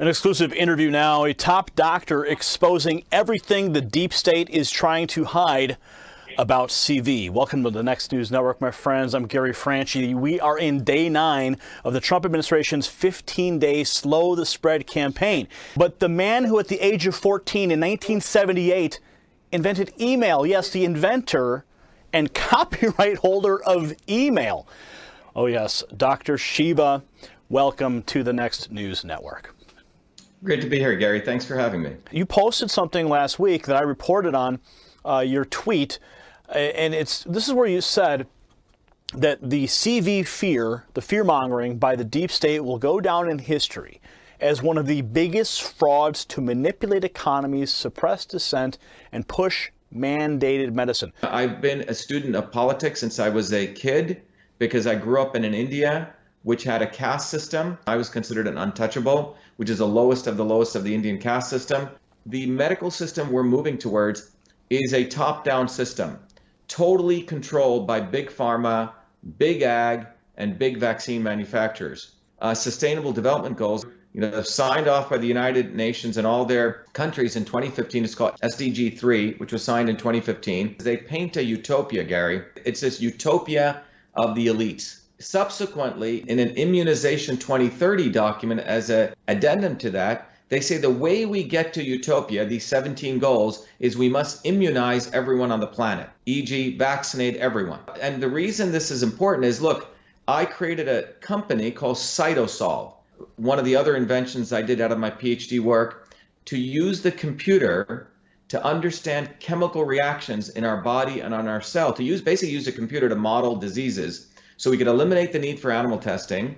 An exclusive interview now, a top doctor exposing everything the deep state is trying to hide about CV. Welcome to the Next News Network, my friends. I'm Gary Franchi. We are in day 9 of the Trump administration's 15-day Slow the Spread campaign. But the man who at the age of 14 in 1978 invented email, yes, the inventor and copyright holder of email. Oh yes, Dr. Shiva, welcome to the Next News Network. Great to be here, Gary. Thanks for having me. You posted something last week that I reported on your tweet, and this is where you said that the CV fear, the fear-mongering by the deep state will go down in history as one of the biggest frauds to manipulate economies, suppress dissent, and push mandated medicine. I've been a student of politics since I was a kid because I grew up in India, which had a caste system. I was considered an untouchable, which is the lowest of the Indian caste system. The medical system we're moving towards is a top-down system, totally controlled by big pharma, big ag, and big vaccine manufacturers. Sustainable development goals, signed off by the United Nations and all their countries in 2015. It's called SDG 3, which was signed in 2015. They paint a utopia, Gary. It's this utopia of the elites. Subsequently, in an Immunization 2030 document as an addendum to that, they say the way we get to utopia, these 17 goals, is we must immunize everyone on the planet, e.g. vaccinate everyone. And the reason this is important is, look, I created a company called Cytosolve, one of the other inventions I did out of my PhD work, to use the computer to understand chemical reactions in our body and on our cell, basically use a computer to model diseases so we could eliminate the need for animal testing.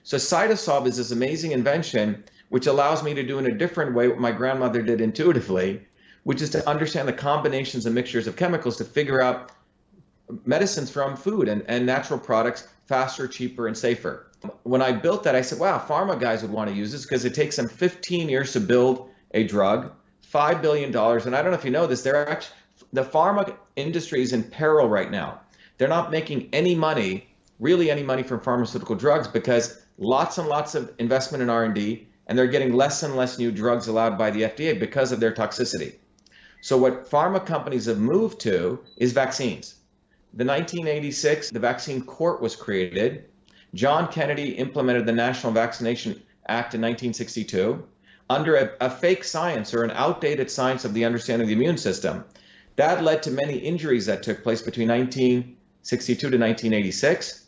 So Cytosolve is this amazing invention which allows me to do in a different way what my grandmother did intuitively, which is to understand the combinations and mixtures of chemicals to figure out medicines from food and natural products faster, cheaper, and safer. When I built that, I said, wow, pharma guys would want to use this because it takes them 15 years to build a drug, $5 billion. And I don't know if you know this, the pharma industry is in peril right now. They're not making any money, really any money from pharmaceutical drugs because lots and lots of investment in R&D, and they're getting less and less new drugs allowed by the FDA because of their toxicity. So what pharma companies have moved to is vaccines. The 1986, the Vaccine Court was created. John Kennedy implemented the National Vaccination Act in 1962 under a fake science or an outdated science of the understanding of the immune system. That led to many injuries that took place between 1962 to 1986.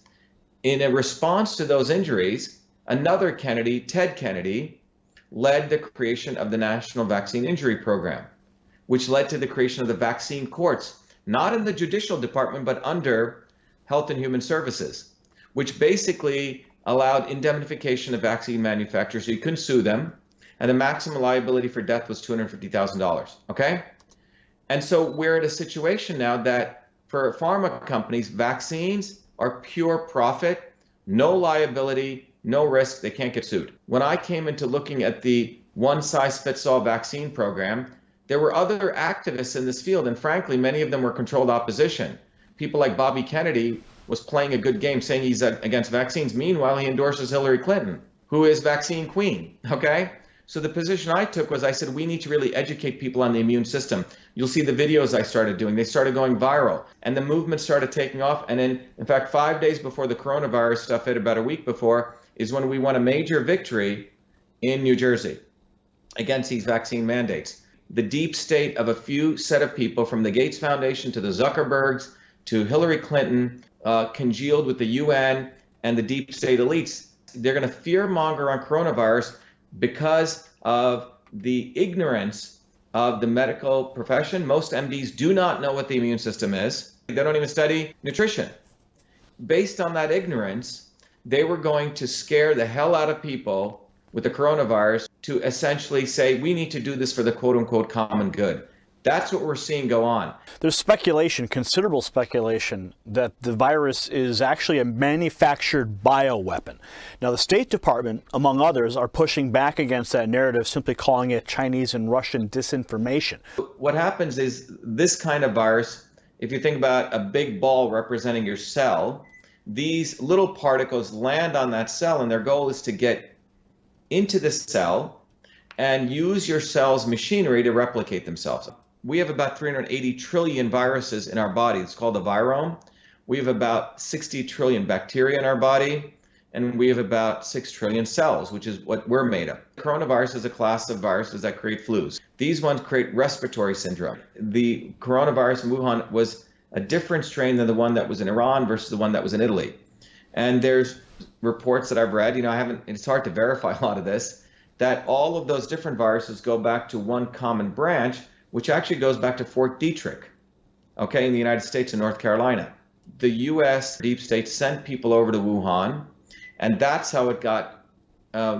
In a response to those injuries, another Kennedy, Ted Kennedy, led the creation of the National Vaccine Injury Program, which led to the creation of the vaccine courts, not in the judicial department, but under Health and Human Services, which basically allowed indemnification of vaccine manufacturers so you couldn't sue them, and the maximum liability for death was $250,000, okay? And so we're in a situation now that for pharma companies, vaccines are pure profit, no liability, no risk, they can't get sued. When I came into looking at the one-size-fits-all vaccine program, there were other activists in this field, and frankly, many of them were controlled opposition. People like Bobby Kennedy was playing a good game saying he's against vaccines. Meanwhile, he endorses Hillary Clinton, who is vaccine queen, okay? So the position I took was I said, we need to really educate people on the immune system. You'll see the videos I started doing. They started going viral, and the movement started taking off. And in fact, 5 days before the coronavirus stuff hit, about a week before, is when we won a major victory in New Jersey against these vaccine mandates. The deep state of a few set of people, from the Gates Foundation to the Zuckerbergs to Hillary Clinton, congealed with the UN and the deep state elites. They're going to fear monger on coronavirus because of the ignorance of the medical profession. Most MDs do not know what the immune system is. They don't even study nutrition. Based on that ignorance, they were going to scare the hell out of people with the coronavirus to essentially say, we need to do this for the quote unquote common good. That's what we're seeing go on. There's speculation, considerable speculation, that the virus is actually a manufactured bioweapon. Now, the State Department, among others, are pushing back against that narrative, simply calling it Chinese and Russian disinformation. What happens is this kind of virus, if you think about a big ball representing your cell, these little particles land on that cell, and their goal is to get into the cell and use your cell's machinery to replicate themselves. We have about 380 trillion viruses in our body. It's called the virome. We have about 60 trillion bacteria in our body, and we have about 6 trillion cells, which is what we're made of. Coronavirus is a class of viruses that create flus. These ones create respiratory syndrome. The coronavirus in Wuhan was a different strain than the one that was in Iran versus the one that was in Italy. And there's reports that I've read, it's hard to verify a lot of this, that all of those different viruses go back to one common branch, which actually goes back to Fort Detrick, okay, in the United States in North Carolina. The US deep state sent people over to Wuhan, and that's how it got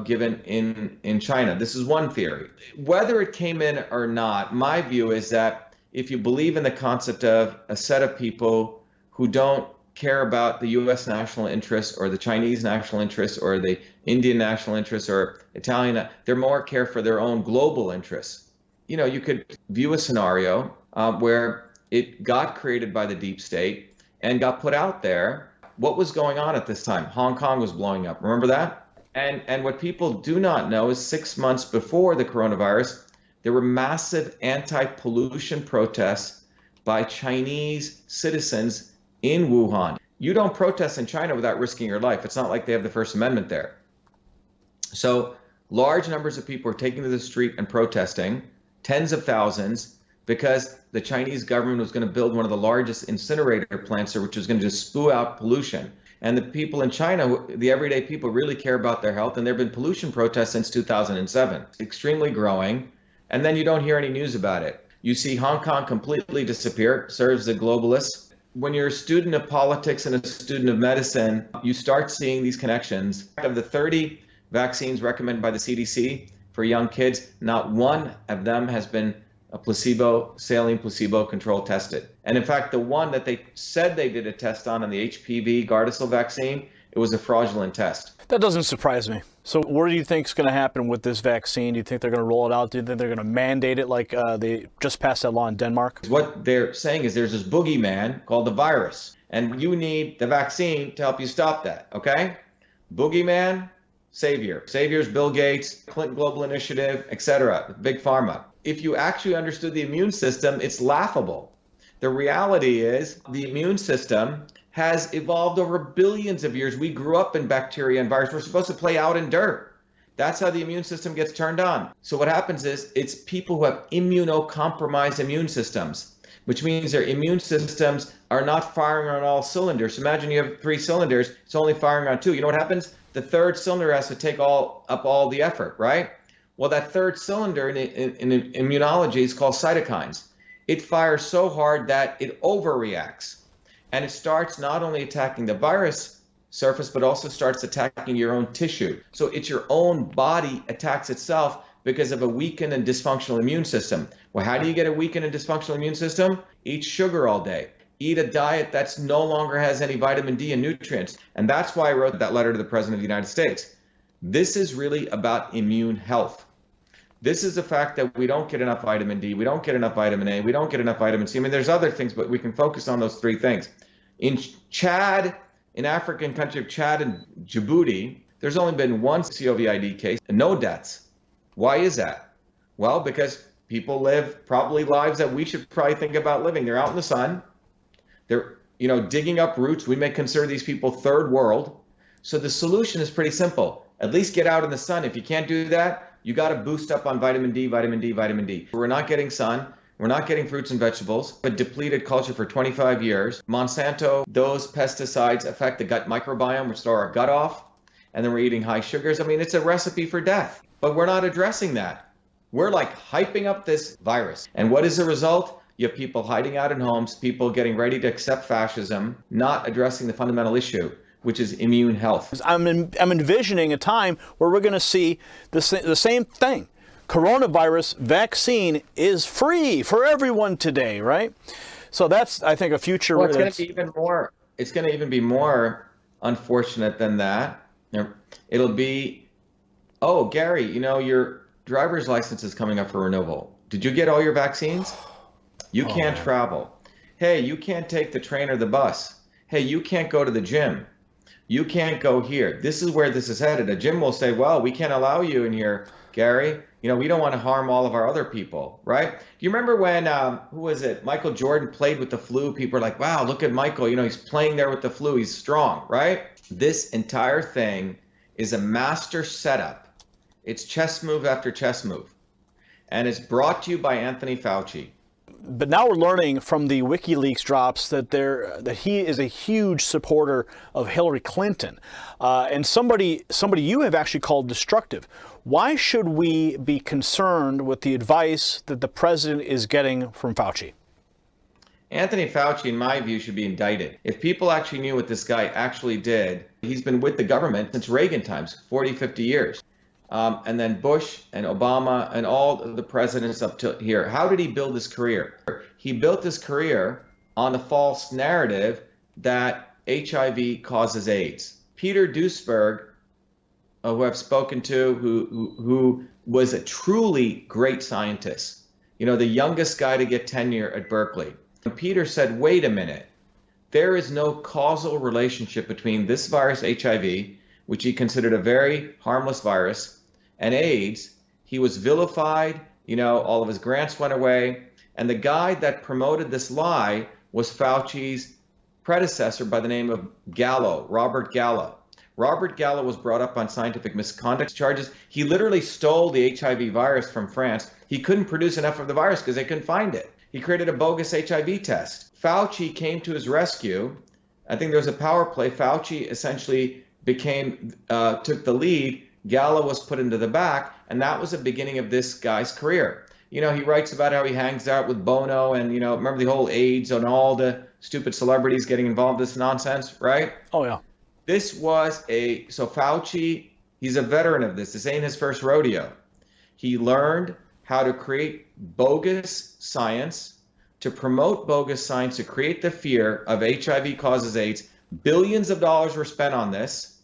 given in China. This is one theory. Whether it came in or not, my view is that if you believe in the concept of a set of people who don't care about the US national interests or the Chinese national interests or the Indian national interests or Italian, they're more care for their own global interests. You could view a scenario where it got created by the deep state and got put out there. What was going on at this time? Hong Kong was blowing up. Remember that? And what people do not know is 6 months before the coronavirus, there were massive anti-pollution protests by Chinese citizens in Wuhan. You don't protest in China without risking your life. It's not like they have the First Amendment there. So large numbers of people are taking to the street and protesting, tens of thousands, because the Chinese government was going to build one of the largest incinerator plants there, which was going to just spew out pollution. And the people in China, the everyday people, really care about their health, and there have been pollution protests since 2007, extremely growing, and then you don't hear any news about it. You see Hong Kong completely disappear, serves the globalists. When you're a student of politics and a student of medicine, you start seeing these connections. Of the 30 vaccines recommended by the CDC for young kids, not one of them has been a saline placebo control tested. And in fact, the one that they said they did a test on the HPV Gardasil vaccine, it was a fraudulent test. That doesn't surprise me. So what do you think is going to happen with this vaccine? Do you think they're going to roll it out? Do you think they're going to mandate it like they just passed that law in Denmark? What they're saying is there's this boogeyman called the virus, and you need the vaccine to help you stop that, okay? Boogeyman, savior. Savior's Bill Gates, Clinton Global Initiative, etc., Big Pharma. If you actually understood the immune system, it's laughable. The reality is the immune system has evolved over billions of years. We grew up in bacteria and viruses. We're supposed to play out in dirt. That's how the immune system gets turned on. So what happens is it's people who have immunocompromised immune systems, which means their immune systems are not firing on all cylinders. So imagine you have 3 cylinders, it's only firing on 2. You know what happens? The third cylinder has to take up all the effort, right? Well, that third cylinder in immunology is called cytokines. It fires so hard that it overreacts. And it starts not only attacking the virus surface, but also starts attacking your own tissue. So it's your own body attacks itself because of a weakened and dysfunctional immune system. Well, how do you get a weakened and dysfunctional immune system? Eat sugar all day. Eat a diet that's no longer has any vitamin D and nutrients. And that's why I wrote that letter to the President of the United States. This is really about immune health. This is the fact that we don't get enough vitamin D, we don't get enough vitamin A, we don't get enough vitamin C. I mean, there's other things, but we can focus on those 3 things. In Chad, in African country of Chad and Djibouti, there's only been 1 COVID case and no deaths. Why is that? Well, because people live probably lives that we should probably think about living. They're out in the sun. They're, digging up roots. We may consider these people third world. So the solution is pretty simple. At least get out in the sun. If you can't do that, you got to boost up on vitamin D, vitamin D, vitamin D. We're not getting sun. We're not getting fruits and vegetables. A depleted culture for 25 years. Monsanto, those pesticides affect the gut microbiome, which throw our gut off. And then we're eating high sugars. I mean, it's a recipe for death. But we're not addressing that. We're like hyping up this virus. And what is the result? You have people hiding out in homes, people getting ready to accept fascism, not addressing the fundamental issue, which is immune health. I'm envisioning a time where we're going to see the same thing. Coronavirus vaccine is free for everyone today, right? So that's, I think, a future. Well, it's going to be even more. It's going to even be more unfortunate than that. It'll be, oh, Gary, your driver's license is coming up for renewal. Did you get all your vaccines? You can't travel. Hey, you can't take the train or the bus. Hey, you can't go to the gym. You can't go here. This is where this is headed. A gym will say, well, we can't allow you in here Gary. We don't want to harm all of our other people, right? Do you remember when, who was it? Michael Jordan played with the flu. People are like, wow, look at Michael. He's playing there with the flu. He's strong, right? This entire thing is a master setup. It's chess move after chess move. And it's brought to you by Anthony Fauci. But now we're learning from the WikiLeaks drops that he is a huge supporter of Hillary Clinton, and somebody you have actually called destructive. Why should we be concerned with the advice that the president is getting from Fauci? Anthony Fauci, in my view, should be indicted. If people actually knew what this guy actually did, he's been with the government since Reagan times, 40, 50 years. And then Bush and Obama and all the presidents up to here. How did he build his career? He built his career on the false narrative that HIV causes AIDS. Peter Duesberg, who I've spoken to, who was a truly great scientist, the youngest guy to get tenure at Berkeley. And Peter said, wait a minute, there is no causal relationship between this virus, HIV, which he considered a very harmless virus, and AIDS. He was vilified, all of his grants went away. And the guy that promoted this lie was Fauci's predecessor by the name of Gallo, Robert Gallo. Robert Gallo was brought up on scientific misconduct charges. He literally stole the HIV virus from France. He couldn't produce enough of the virus because they couldn't find it. He created a bogus HIV test. Fauci came to his rescue. I think there was a power play. Fauci essentially took the lead. Gallo was put into the back, and that was the beginning of this guy's career. He writes about how he hangs out with Bono and, remember the whole AIDS and all the stupid celebrities getting involved in this nonsense, right? Oh, yeah. This was so Fauci, he's a veteran of this. This ain't his first rodeo. He learned how to create bogus science, to promote bogus science, to create the fear of HIV causes AIDS. Billions of dollars were spent on this.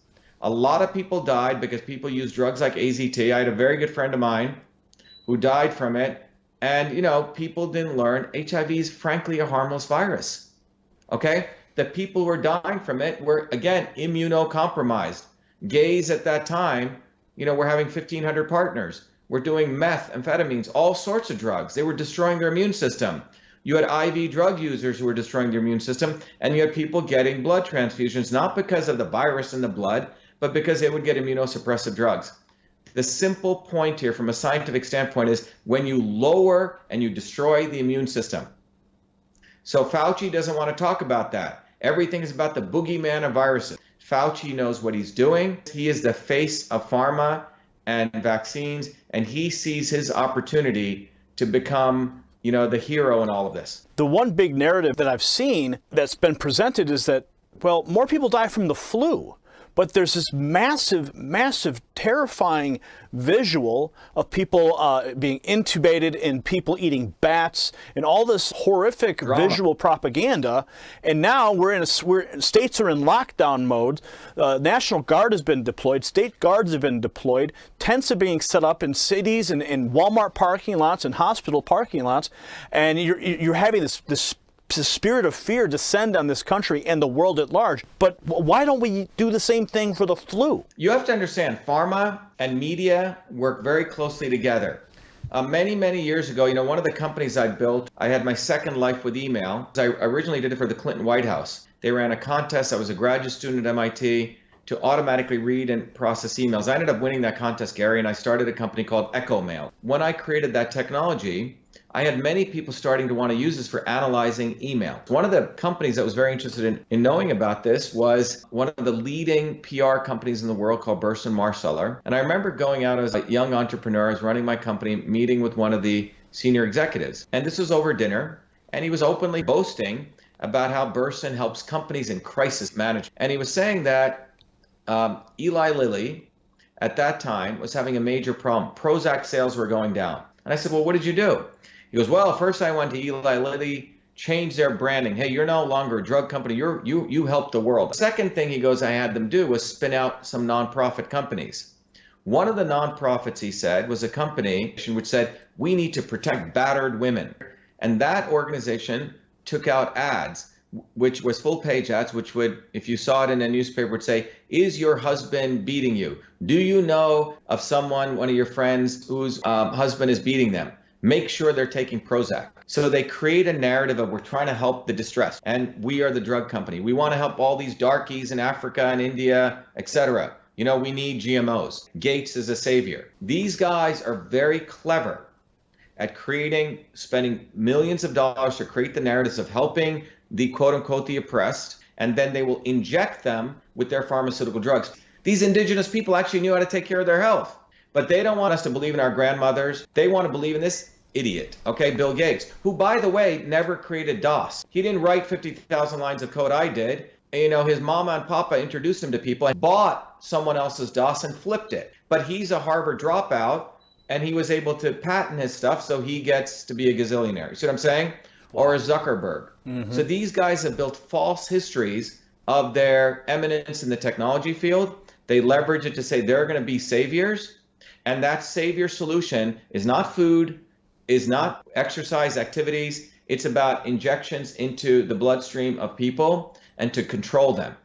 A lot of people died because people used drugs like AZT. I had a very good friend of mine who died from it. And, people didn't learn HIV is frankly a harmless virus. Okay? The people who were dying from it were, again, immunocompromised. Gays at that time, were having 1,500 partners. Were doing meth, amphetamines, all sorts of drugs. They were destroying their immune system. You had IV drug users who were destroying their immune system, and you had people getting blood transfusions, not because of the virus in the blood, but because they would get immunosuppressive drugs. The simple point here from a scientific standpoint is when you lower and you destroy the immune system. So Fauci doesn't want to talk about that. Everything is about the boogeyman of viruses. Fauci knows what he's doing. He is the face of pharma and vaccines, and he sees his opportunity to become the hero in all of this. The one big narrative that I've seen that's been presented is that, well, more people die from the flu. But there's this massive, terrifying visual of people being intubated and people eating bats and all this horrific visual propaganda. And now states are in lockdown mode. National Guard has been deployed. State guards have been deployed. Tents are being set up in cities and in Walmart parking lots and hospital parking lots. And you're having this spirit of fear descend on this country and the world at large. But why don't we do the same thing for the flu? You have to understand, pharma and media work very closely together. Many years ago, one of the companies I built, I had my second life with email. I originally did it for the Clinton White House. They ran a contest. I was a graduate student at MIT to automatically read and process emails. I ended up winning that contest, Gary, and I started a company called Echo Mail. When I created that technology, I had many people starting to want to use this for analyzing email. One of the companies that was very interested in knowing about this was one of the leading PR companies in the world called Burson Marsteller. And I remember going out as a young entrepreneur, I was running my company, meeting with one of the senior executives. And this was over dinner, and he was openly boasting about how Burson helps companies in crisis management. And he was saying that Eli Lilly, at that time, was having a major problem. Prozac sales were going down. And I said, well, what did you do? He goes, well, first I went to Eli Lilly, changed their branding. Hey, you're no longer a drug company. You help the world. The second thing he goes I had them do was spin out some nonprofit companies. One of the nonprofits, he said, was a company which said, we need to protect battered women. And that organization took out ads which was full page ads, which would, if you saw it in a newspaper, would say, is your husband beating you? Do you know of someone, one of your friends, whose husband is beating them? Make sure they're taking Prozac. So they create a narrative of we're trying to help the distressed, and we are the drug company. We want to help all these darkies in Africa and India, etc. You know, we need GMOs. Gates is a savior. These guys are very clever at spending millions of dollars to create the narratives of helping the quote unquote the oppressed, and then they will inject them with their pharmaceutical drugs. These indigenous people actually knew how to take care of their health, but they don't want us to believe in our grandmothers. They want to believe in this idiot, okay, Bill Gates, who, by the way, never created DOS. He didn't write 50,000 lines of code. I did. You know, his mama and papa introduced him to people and bought someone else's DOS and flipped it. But he's a Harvard dropout, and he was able to patent his stuff, so he gets to be a gazillionaire. You see what I'm saying? Or a Zuckerberg. So these guys have built false histories of their eminence in the technology field. They leverage it to say they're going to be saviors, and that savior solution is not food, is not exercise activities. It's about injections into the bloodstream of people and to control them.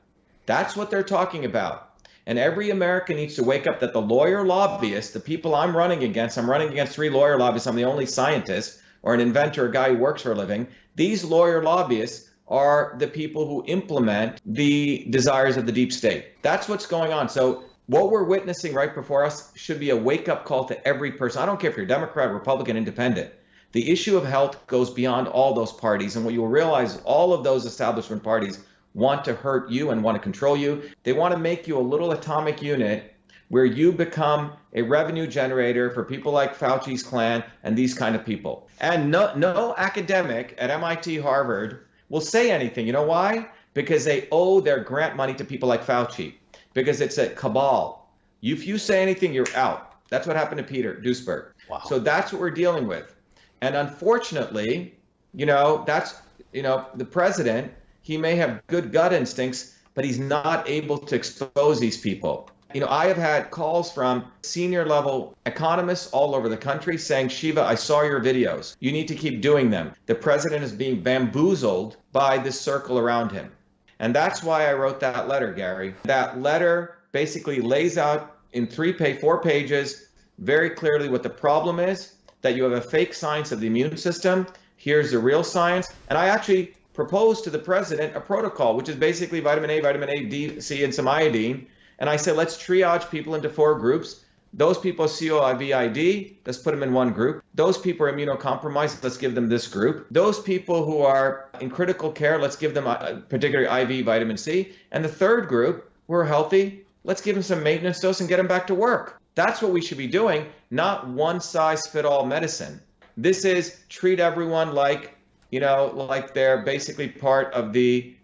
That's what they're talking about. And every American needs to wake up that the lawyer lobbyists, the people I'm running against 3 lawyer lobbyists. I'm the only scientist or an inventor, a guy who works for a living. These lawyer lobbyists are the people who implement the desires of the deep state. That's what's going on. So what we're witnessing right before us should be a wake-up call to every person. I don't care if you're Democrat, Republican, Independent. The issue of health goes beyond all those parties. And what you will realize, all of those establishment parties want to hurt you and want to control you. They want to make you a little atomic unit where you become a revenue generator for people like Fauci's clan and these kind of people. And no academic at MIT, Harvard will say anything. You know why? Because they owe their grant money to people like Fauci. Because it's a cabal. If you say anything, you're out. That's what happened to Peter Duesberg. Wow. So that's what we're dealing with. And unfortunately, the president, he may have good gut instincts, but he's not able to expose these people. I have had calls from senior level economists all over the country saying, Shiva, I saw your videos. You need to keep doing them. The president is being bamboozled by this circle around him. And that's why I wrote that letter, Gary. That letter basically lays out in 4 pages very clearly what the problem is, that you have a fake science of the immune system. Here's the real science. And I actually proposed to the president a protocol, which is basically vitamin A, D, C, and some iodine. And I said, let's triage people into 4 groups. Those people COVID, let's put them in one group. Those people are immunocompromised, let's give them this group. Those people who are in critical care, let's give them a particular IV vitamin C. And the third group, who are healthy, let's give them some maintenance dose and get them back to work. That's what we should be doing, not one-size-fits-all medicine. This is treat everyone like they're basically part of the,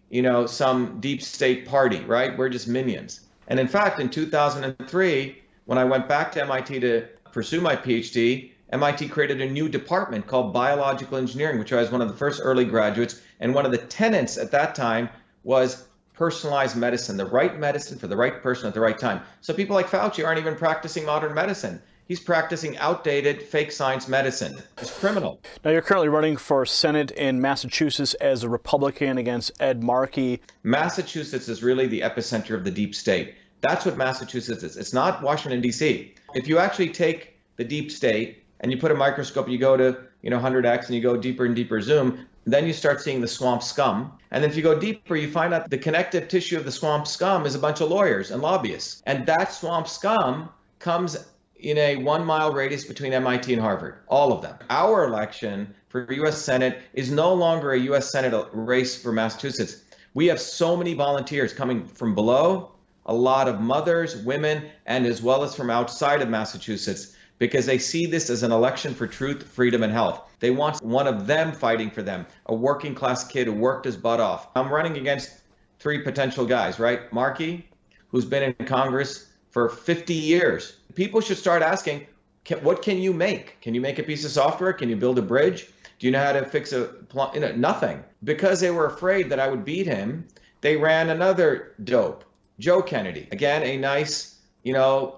some deep state party, right? We're just minions. And in fact, in 2003, when I went back to MIT to pursue my PhD, MIT created a new department called biological engineering, which I was one of the first early graduates. And one of the tenets at that time was personalized medicine, the right medicine for the right person at the right time. So people like Fauci aren't even practicing modern medicine. He's practicing outdated fake science medicine. It's criminal. Now, you're currently running for Senate in Massachusetts as a Republican against Ed Markey. Massachusetts is really the epicenter of the deep state. That's what Massachusetts is. It's not Washington, D.C. If you actually take the deep state and you put a microscope, you go to 100x and you go deeper and deeper zoom, then you start seeing the swamp scum. And then if you go deeper, you find out the connective tissue of the swamp scum is a bunch of lawyers and lobbyists. And that swamp scum comes in a 1-mile radius between MIT and Harvard, all of them. Our election for U.S. Senate is no longer a U.S. Senate race for Massachusetts. We have so many volunteers coming from below, a lot of mothers, women, and as well as from outside of Massachusetts, because they see this as an election for truth, freedom, and health. They want one of them fighting for them, a working class kid who worked his butt off. I'm running against 3 potential guys, right? Markey, who's been in Congress for 50 years. People should start asking, what can you make? Can you make a piece of software? Can you build a bridge? Do you know how to fix nothing? Because they were afraid that I would beat him, they ran another dope, Joe Kennedy. Again, a nice,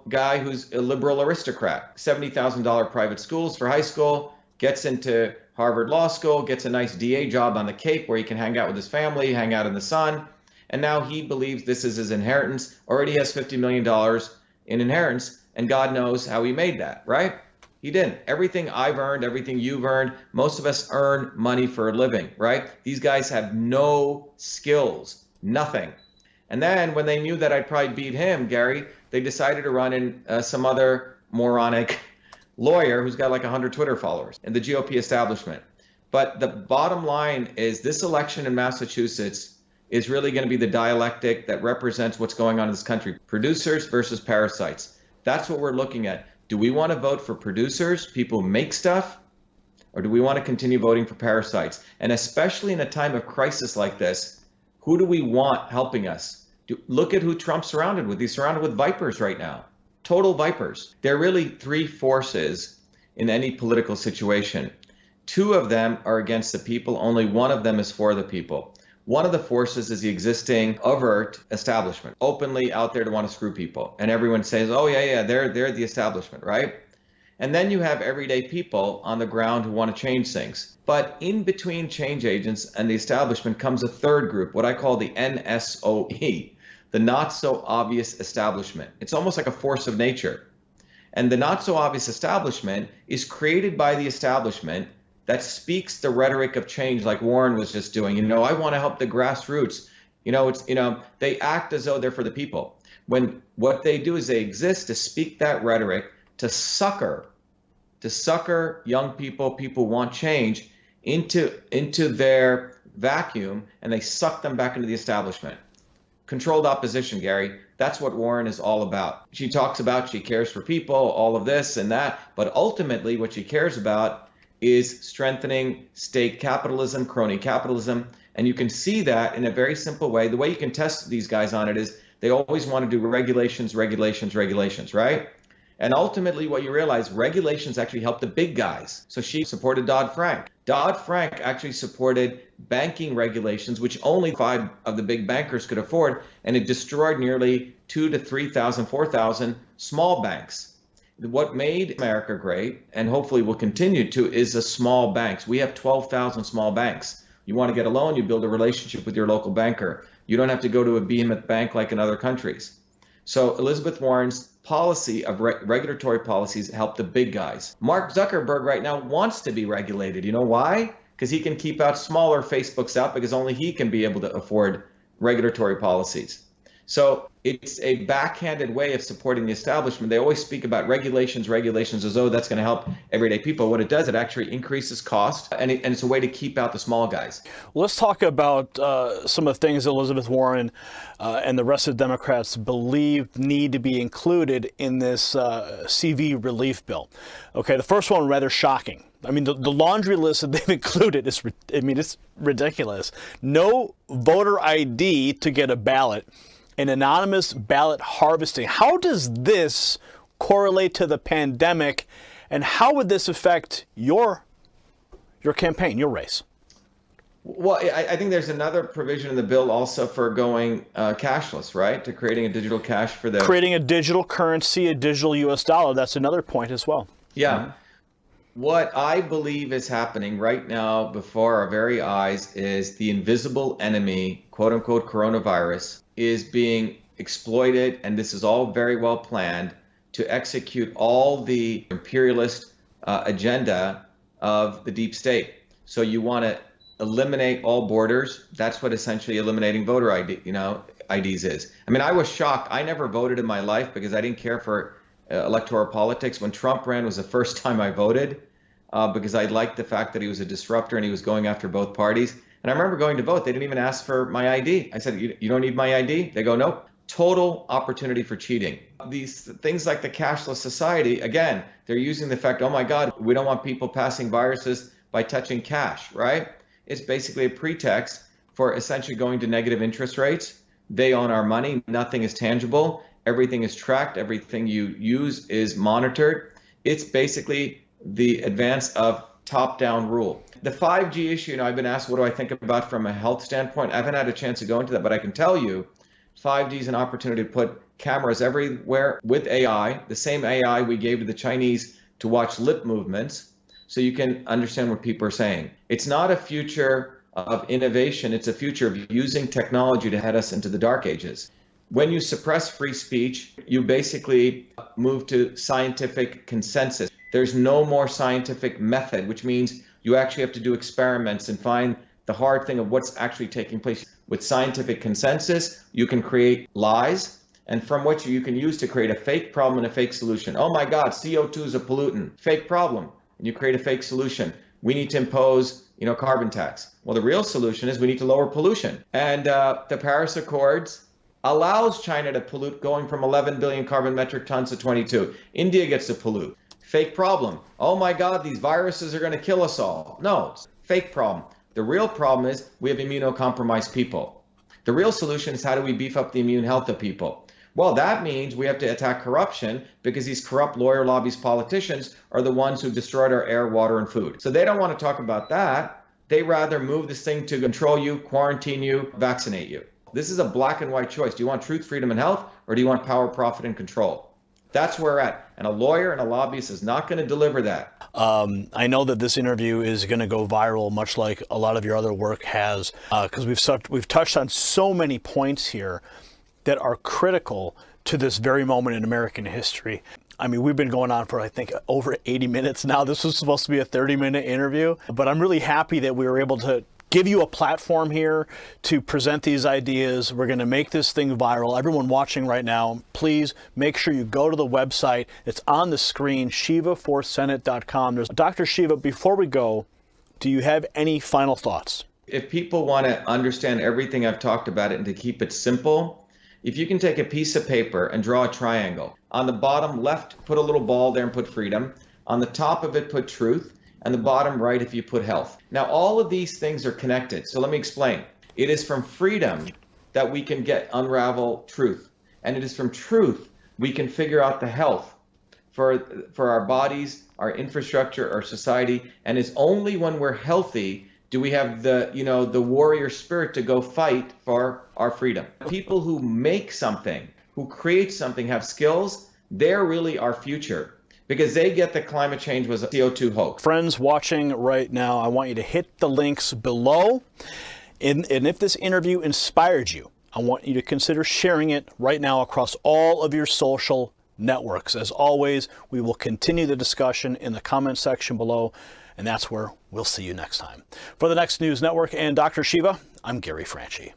guy who's a liberal aristocrat. $70,000 private schools for high school, gets into Harvard Law School, gets a nice DA job on the Cape where he can hang out with his family, hang out in the sun. And now he believes this is his inheritance, already has $50 million in inheritance, and God knows how he made that, right? He didn't. Everything I've earned, everything you've earned, most of us earn money for a living, right? These guys have no skills, nothing. And then when they knew that I'd probably beat him, Gary, they decided to run in some other moronic lawyer who's got like 100 Twitter followers in the GOP establishment. But the bottom line is this election in Massachusetts is really going to be the dialectic that represents what's going on in this country. Producers versus parasites. That's what we're looking at. Do we want to vote for producers, people who make stuff, or do we want to continue voting for parasites? And especially in a time of crisis like this, who do we want helping us? Look at who Trump's surrounded with. He's surrounded with vipers right now, total vipers. There are really three forces in any political situation. Two of them are against the people. Only one of them is for the people. One of the forces is the existing overt establishment, openly out there to want to screw people. And everyone says, oh, yeah, they're the establishment, right? And then you have everyday people on the ground who want to change things. But in between change agents and the establishment comes a third group, what I call the NSOE, the not so obvious establishment. It's almost like a force of nature. And the not so obvious establishment is created by the establishment that speaks the rhetoric of change like Warren was just doing. I want to help the grassroots. They act as though they're for the people. When what they do is they exist to speak that rhetoric, to sucker young people who want change into their vacuum, and they suck them back into the establishment. Controlled opposition, Gary. That's what Warren is all about. She talks about she cares for people, all of this and that, but ultimately what she cares about is strengthening state capitalism, crony capitalism. And you can see that in a very simple way. The way you can test these guys on it is they always want to do regulations, right? And ultimately what you realize, regulations actually help the big guys. So she supported Dodd-Frank. Dodd-Frank actually supported banking regulations, which only 5 of the big bankers could afford. And it destroyed nearly 2,000 to 3,000, 4,000 small banks. What made America great, and hopefully will continue to, is the small banks. We have 12,000 small banks. You want to get a loan, you build a relationship with your local banker. You don't have to go to a behemoth bank like in other countries. So Elizabeth Warren's policy of regulatory policies help the big guys. Mark Zuckerberg right now wants to be regulated. You know why? Because he can keep out smaller Facebooks out because only he can be able to afford regulatory policies. So it's a backhanded way of supporting the establishment. They always speak about regulations as though that's going to help everyday people. What it does, it actually increases cost, and it's a way to keep out the small guys. Well, let's talk about some of the things Elizabeth Warren and the rest of the Democrats believe need to be included in this CV relief bill. Okay, the first one, rather shocking. I mean, the laundry list that they've included is, it's ridiculous. No voter ID to get a ballot. An anonymous ballot harvesting. How does this correlate to the pandemic, and how would this affect your campaign, your race? Well, I think there's another provision in the bill also for going cashless, right? To creating a digital cash for the... Creating a digital currency, a digital US dollar. That's another point as well. Yeah. Mm-hmm. What I believe is happening right now before our very eyes is the invisible enemy, quote unquote, coronavirus, is being exploited, and this is all very well planned to execute all the imperialist agenda of the deep state. So you want to eliminate all borders. That's what essentially eliminating voter ID, IDs is. I mean, I was shocked. I never voted in my life because I didn't care for electoral politics. When Trump ran was the first time I voted because I liked the fact that he was a disruptor and he was going after both parties. And I remember going to vote. They didn't even ask for my ID. I said, you don't need my ID? They go, nope. Total opportunity for cheating. These things like the cashless society, again, they're using the fact, oh my God, we don't want people passing viruses by touching cash, right? It's basically a pretext for essentially going to negative interest rates. They own our money. Nothing is tangible. Everything is tracked. Everything you use is monitored. It's basically the advance of top-down rule. The 5G issue, I've been asked, what do I think about from a health standpoint? I haven't had a chance to go into that, but I can tell you 5G is an opportunity to put cameras everywhere with AI, the same AI we gave to the Chinese to watch lip movements. so you can understand what people are saying. It's not a future of innovation. It's a future of using technology to head us into the dark ages. When you suppress free speech, you basically move to scientific consensus. There's no more scientific method, which means you actually have to do experiments and find the hard thing of what's actually taking place. With scientific consensus, you can create lies, and from which you can use to create a fake problem and a fake solution. Oh my God, CO2 is a pollutant. Fake problem. And you create a fake solution. We need to impose, carbon tax. Well, the real solution is we need to lower pollution. And the Paris Accords allows China to pollute, going from 11 billion carbon metric tons to 22. India gets to pollute. Fake problem. Oh my God, these viruses are going to kill us all. No, it's fake problem. The real problem is we have immunocompromised people. The real solution is how do we beef up the immune health of people? Well, that means we have to attack corruption, because these corrupt lawyer lobbies politicians are the ones who destroyed our air, water, and food. So they don't want to talk about that. They rather move this thing to control you, quarantine you, vaccinate you. This is a black and white choice. Do you want truth, freedom, and health, or do you want power, profit, and control? That's where we're at. And a lawyer and a lobbyist is not going to deliver that. I know that this interview is going to go viral, much like a lot of your other work has, because we've touched on so many points here that are critical to this very moment in American history. I mean, we've been going on for, I think, over 80 minutes now. This was supposed to be a 30-minute interview, but I'm really happy that we were able to give you a platform here to present these ideas. We're going to make this thing viral. Everyone watching right now, please make sure you go to the website. It's on the screen, shiva4senate.com. Dr. Shiva, before we go, do you have any final thoughts? If people want to understand everything I've talked about and to keep it simple, if you can take a piece of paper and draw a triangle. On the bottom left, put a little ball there and put freedom. On the top of it, put truth. And the bottom right, if you put health. Now, all of these things are connected. So let me explain. It is from freedom that we can unravel truth. And it is from truth we can figure out the health for our bodies, our infrastructure, our society. And it's only when we're healthy do we have the warrior spirit to go fight for our freedom. People who make something, who create something, have skills, they're really our future, because they get that climate change was a CO2 hoax. Friends watching right now, I want you to hit the links below. And if this interview inspired you, I want you to consider sharing it right now across all of your social networks. As always, we will continue the discussion in the comment section below, and that's where we'll see you next time. For the Next News Network and Dr. Shiva, I'm Gary Franchi.